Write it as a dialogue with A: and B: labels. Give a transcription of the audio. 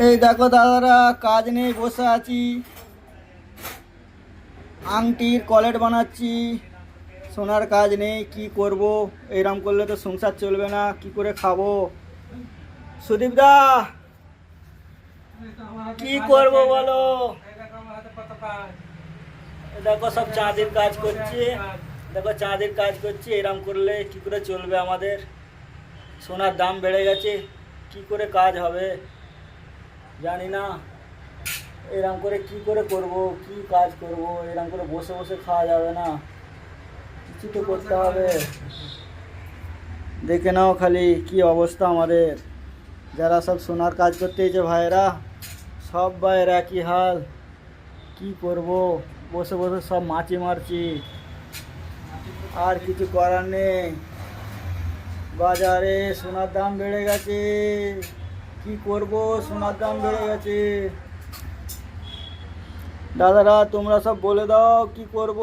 A: এই দেখো দাদারা, কাজ নেই, বসে আছি। আংটির কলেট বানাচ্ছি। সোনার কাজ নেই, কি করব? এরম করলে তো সংসার চলবে না, কি করে খাবো? সুদীপ দা, কি করব বলো? দেখো সব চাঁদের কাজ করছে। দেখো চাঁদের কাজ করছে, এরম করলে কি করে চলবে আমাদের? সোনার দাম বেড়ে গেছে, কি করে কাজ হবে জানি না। এরম করে কি করে করব, কি কাজ করব? এরম করে বসে বসে খাওয়া যাবে না, কিছু তো করতে হবে। দেখে নাও খালি কি অবস্থা আমাদের। যারা সব সোনার কাজ করতে এসেছে ভাইয়েরা, সব ভাইয়ের একই হাল। কি করব? বসে বসে সব মাছি মারছি, আর কিছু করার নেই। বাজারে সোনার দাম বেড়ে গেছে, কি করব? সোনার দাম বেড়ে গেছে। দাদারা তোমরা সব বলে দাও, কি করব?